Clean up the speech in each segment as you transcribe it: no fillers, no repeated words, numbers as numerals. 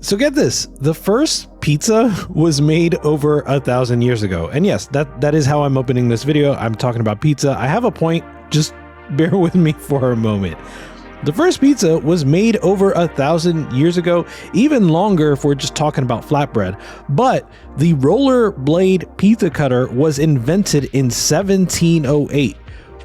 So get this, the first pizza was made over 1,000 years ago. And yes, that is how I'm opening this video. I'm talking about pizza. I have a point, just bear with me for a moment. The first pizza was made over 1,000 years ago, even longer if we're just talking about flatbread. But the roller blade pizza cutter was invented in 1708.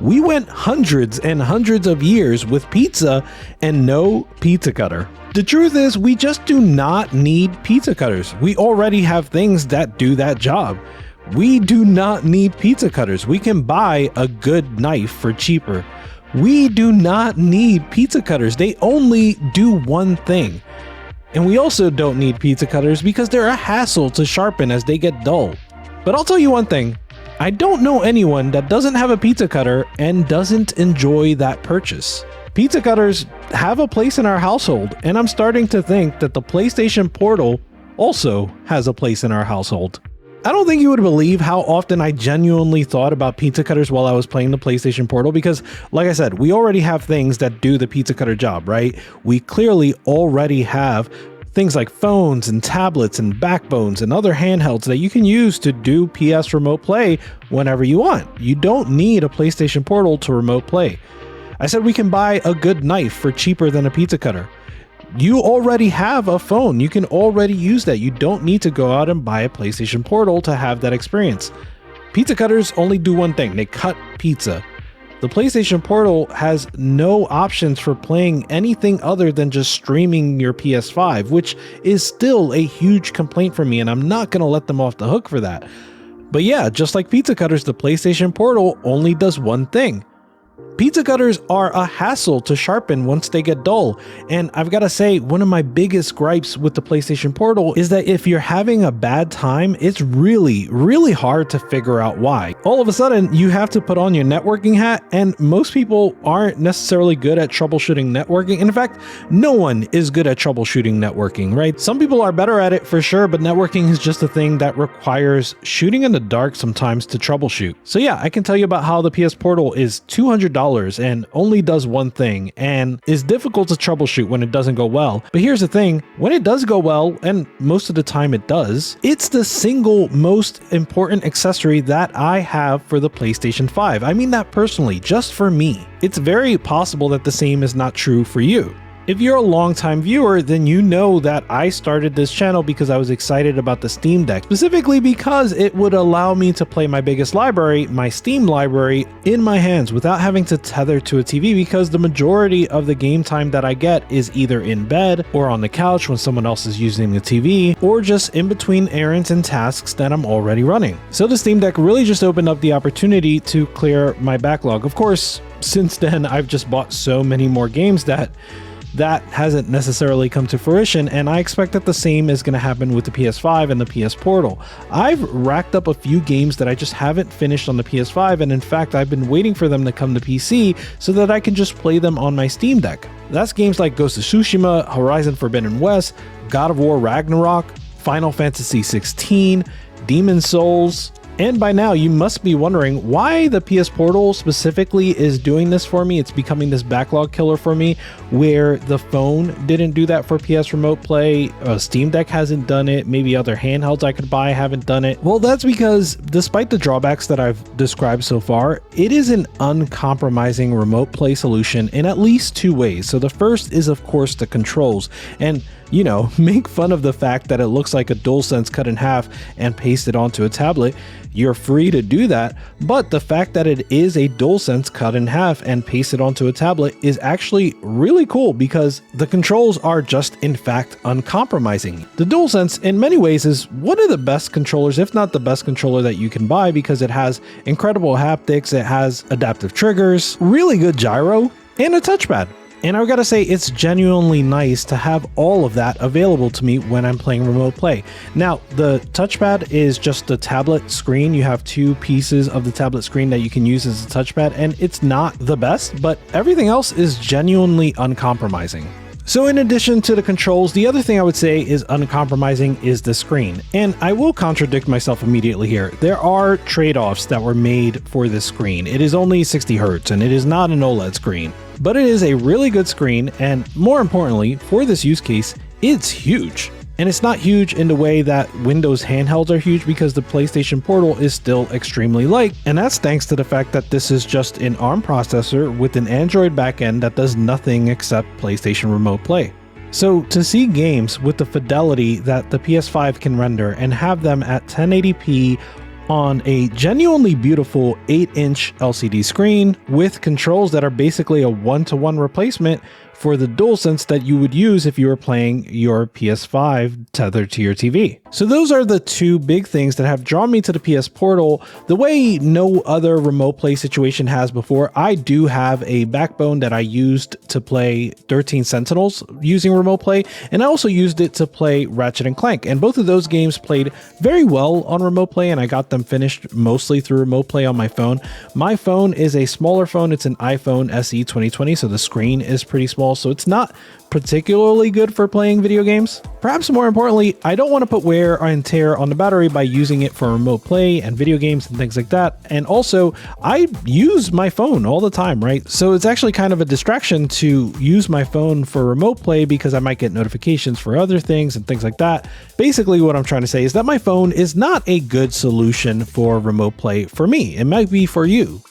We went hundreds and hundreds of years with pizza and no pizza cutter. The truth is, we just do not need pizza cutters. We already have things that do that job. We do not need pizza cutters. We can buy a good knife for cheaper. We do not need pizza cutters. They only do one thing. And we also don't need pizza cutters because they're a hassle to sharpen as they get dull. But I'll tell you one thing. I don't know anyone that doesn't have a pizza cutter and doesn't enjoy that purchase. Pizza cutters have a place in our household, and I'm starting to think that the PlayStation Portal also has a place in our household. I don't think you would believe how often I genuinely thought about pizza cutters while I was playing the PlayStation Portal because, like I said, we already have things that do the pizza cutter job, right? We clearly already have things like phones and tablets and backbones and other handhelds that you can use to do PS Remote Play whenever you want. You don't need a PlayStation Portal to remote play. I said we can buy a good knife for cheaper than a pizza cutter. You already have a phone. You can already use that. You don't need to go out and buy a PlayStation Portal to have that experience. Pizza cutters only do one thing. They cut pizza. The PlayStation Portal has no options for playing anything other than just streaming your PS5, which is still a huge complaint for me, and I'm not going to let them off the hook for that. But yeah, just like pizza cutters, the PlayStation Portal only does one thing. Pizza cutters are a hassle to sharpen once they get dull, and I've got to say, one of my biggest gripes with the PlayStation Portal is that if you're having a bad time, it's really hard to figure out why. All of a sudden, you have to put on your networking hat, and most people aren't necessarily good at troubleshooting networking. In fact, no one is good at troubleshooting networking, right? Some people are better at it for sure, but networking is just a thing that requires shooting in the dark sometimes to troubleshoot. So yeah, I can tell you about how the PS Portal is $200 and only does one thing and is difficult to troubleshoot when it doesn't go well. But here's the thing, when it does go well, and most of the time it does, it's the single most important accessory that I have for the PlayStation 5. I mean that personally, just for me. It's very possible that the same is not true for you. If you're a longtime viewer, then you know that I started this channel because I was excited about the Steam Deck, specifically because it would allow me to play my biggest library, my Steam library, in my hands without having to tether to a TV, because the majority of the game time that I get is either in bed or on the couch when someone else is using the TV, or just in between errands and tasks that I'm already running. So the Steam Deck really just opened up the opportunity to clear my backlog. Of course, since then, I've just bought so many more games that hasn't necessarily come to fruition, and I expect that the same is going to happen with the PS5 and the PS Portal. I've racked up a few games that I just haven't finished on the PS5, and in fact I've been waiting for them to come to PC so that I can just play them on my Steam Deck. That's games like Ghost of Tsushima, Horizon Forbidden West, God of War Ragnarok, Final Fantasy 16, Demon's Souls. And by now you must be wondering why the PS Portal specifically is doing this for me. It's becoming this backlog killer for me, where the phone didn't do that for PS Remote Play, Steam Deck hasn't done it, maybe other handhelds I could buy haven't done it. Well, that's because despite the drawbacks that I've described so far, it is an uncompromising remote play solution in at least two ways. So the first is of course the controls, and you know, make fun of the fact that it looks like a DualSense cut in half and pasted onto a tablet. You're free to do that, but the fact that it is a DualSense cut in half and pasted onto a tablet is actually really cool because the controls are just in fact uncompromising. The DualSense in many ways is one of the best controllers, if not the best controller that you can buy, because it has incredible haptics, it has adaptive triggers, really good gyro, and a touchpad. And I've got to say, it's genuinely nice to have all of that available to me when I'm playing remote play. Now, the touchpad is just the tablet screen. You have two pieces of the tablet screen that you can use as a touchpad, and it's not the best, but everything else is genuinely uncompromising. So in addition to the controls, the other thing I would say is uncompromising is the screen. And I will contradict myself immediately here. There are trade-offs that were made for this screen. It is only 60 Hz and it is not an OLED screen, but it is a really good screen, and more importantly, for this use case, it's huge. And it's not huge in the way that Windows handhelds are huge because the PlayStation Portal is still extremely light, and that's thanks to the fact that this is just an ARM processor with an Android backend that does nothing except PlayStation Remote Play. So to see games with the fidelity that the PS5 can render and have them at 1080p on a genuinely beautiful 8-inch LCD screen with controls that are basically a one-to-one replacement for the DualSense that you would use if you were playing your PS5 tethered to your TV. So those are the two big things that have drawn me to the PS Portal the way no other remote play situation has before. I do have a backbone that I used to play 13 Sentinels using remote play, and I also used it to play Ratchet and Clank, and both of those games played very well on remote play, and I got them finished mostly through remote play on my phone. My phone is a smaller phone. It's an iPhone SE 2020, so the screen is pretty small, so it's not particularly good for playing video games. Perhaps more importantly, I don't want to put wear and tear on the battery by using it for remote play and video games and things like that. And also, I use my phone all the time, right? So it's actually kind of a distraction to use my phone for remote play because I might get notifications for other things and things like that. Basically, what I'm trying to say is that my phone is not a good solution for remote play for me. It might be for you.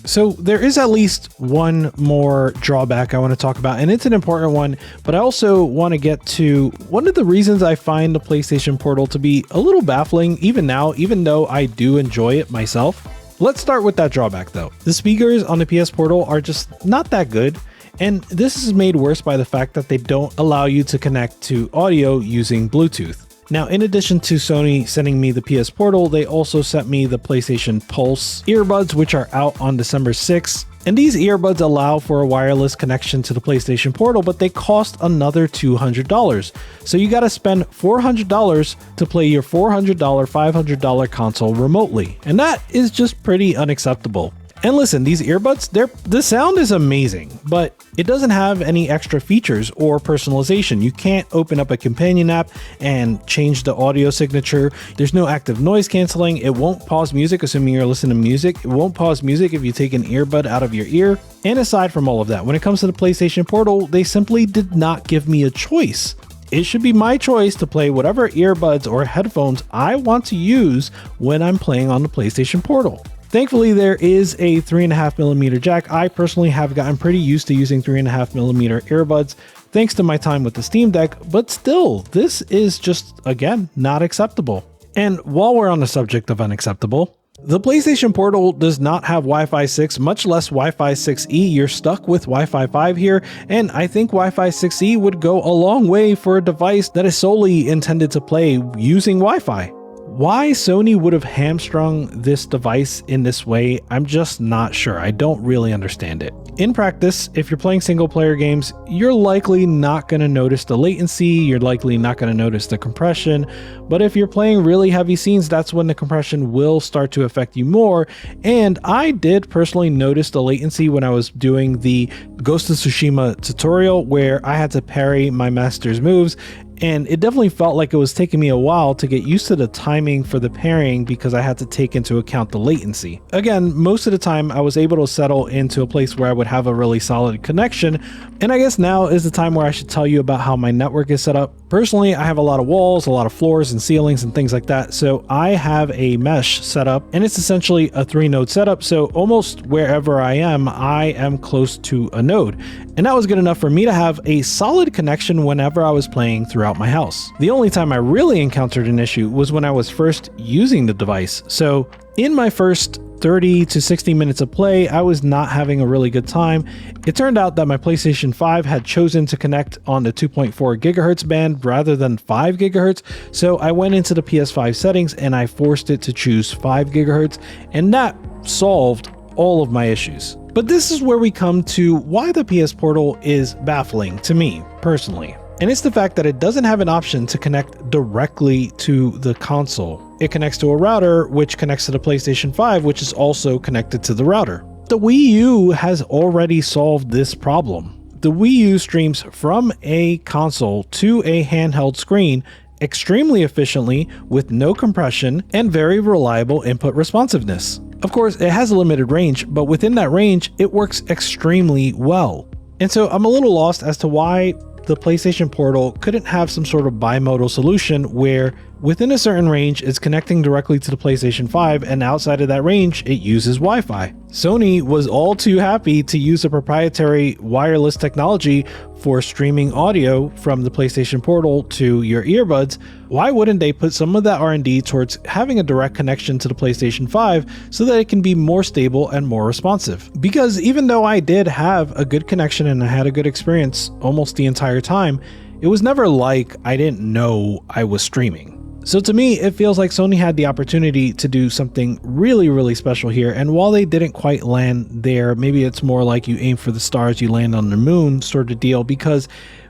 So there is at least one more drawback I want to talk about, and it's an important one, but I also want to get to one of the reasons I find the PlayStation Portal to be a little baffling even now, even though I do enjoy it myself. Let's start with that drawback though. The speakers on the PS Portal are just not that good, and this is made worse by the fact that they don't allow you to connect to audio using Bluetooth. Now, in addition to Sony sending me the PS Portal, they also sent me the PlayStation Pulse earbuds, which are out on December 6th. And these earbuds allow for a wireless connection to the PlayStation Portal, but they cost another $200. So you got to spend $400 to play your $400, $500 console remotely. And that is just pretty unacceptable. And listen, these earbuds, the sound is amazing, but it doesn't have any extra features or personalization. You can't open up a companion app and change the audio signature. There's no active noise canceling. It won't pause music, assuming you're listening to music. It won't pause music if you take an earbud out of your ear. And aside from all of that, when it comes to the PlayStation Portal, they simply did not give me a choice. It should be my choice to play whatever earbuds or headphones I want to use when I'm playing on the PlayStation Portal. Thankfully, there is a 3.5mm jack. I personally have gotten pretty used to using 3.5mm earbuds thanks to my time with the Steam Deck, but still, this is just, again, not acceptable. And while we're on the subject of unacceptable, the PlayStation Portal does not have Wi-Fi 6, much less Wi-Fi 6E. You're stuck with Wi-Fi 5 here, and I think Wi-Fi 6E would go a long way for a device that is solely intended to play using Wi-Fi. Why Sony would have hamstrung this device in this way, I'm just not sure. I don't really understand it. In practice, if you're playing single player games, you're likely not going to notice the latency, you're likely not going to notice the compression, but if you're playing really heavy scenes, that's when the compression will start to affect you more. And I did personally notice the latency when I was doing the Ghost of Tsushima tutorial where I had to parry my master's moves, and it definitely felt like it was taking me a while to get used to the timing for the pairing because I had to take into account the latency. Again, most of the time I was able to settle into a place where I would have a really solid connection, and I guess now is the time where I should tell you about how my network is set up. Personally, I have a lot of walls, a lot of floors and ceilings and things like that, so I have a mesh set up, and it's essentially a 3-node setup, so almost wherever I am close to a node. And that was good enough for me to have a solid connection whenever I was playing throughout my house. The only time I really encountered an issue was when I was first using the device. So in my first 30 to 60 minutes of play, I was not having a really good time. It turned out that my PlayStation 5 had chosen to connect on the 2.4 gigahertz band rather than 5 gigahertz. So I went into the PS5 settings and I forced it to choose 5 gigahertz, and that solved all of my issues. But this is where we come to why the PS Portal is baffling to me personally. And it's the fact that it doesn't have an option to connect directly to the console. It connects to a router, which connects to the PlayStation 5, which is also connected to the router. The Wii U has already solved this problem. The Wii U streams from a console to a handheld screen extremely efficiently with no compression and very reliable input responsiveness. Of course, it has a limited range, but within that range, it works extremely well. And so I'm a little lost as to why the PlayStation Portal couldn't have some sort of bimodal solution where within a certain range it's connecting directly to the PlayStation 5 and outside of that range it uses Wi-Fi. Sony was all too happy to use a proprietary wireless technology for streaming audio from the PlayStation Portal to your earbuds. Why wouldn't they put some of that R&D towards having a direct connection to the PlayStation 5 so that it can be more stable and more responsive? Because even though I did have a good connection and I had a good experience almost the entire time, it was never like I didn't know I was streaming. So to me, it feels like Sony had the opportunity to do something really, really special here. And while they didn't quite land there, maybe it's more like you aim for the stars, you land on the moon sort of deal, because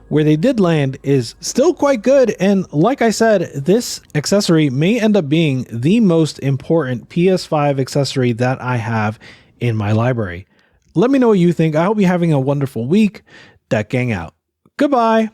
where they did land is still quite good. And like I said, this accessory may end up being the most important PS5 accessory that I have in my library. Let me know what you think. I hope you're having a wonderful week. That gang out. Goodbye.